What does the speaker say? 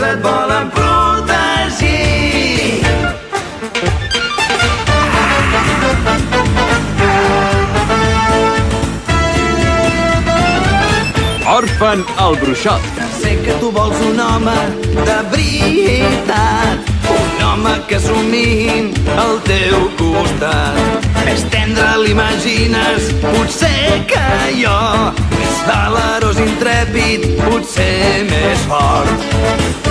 et volen protegir. Òrfan el bruixot. Sé que tu vols un home de veritat, un home que somien al teu costat. Més tendre l'imagines, potser que jo, més valerós, intrèpid, potser més fort.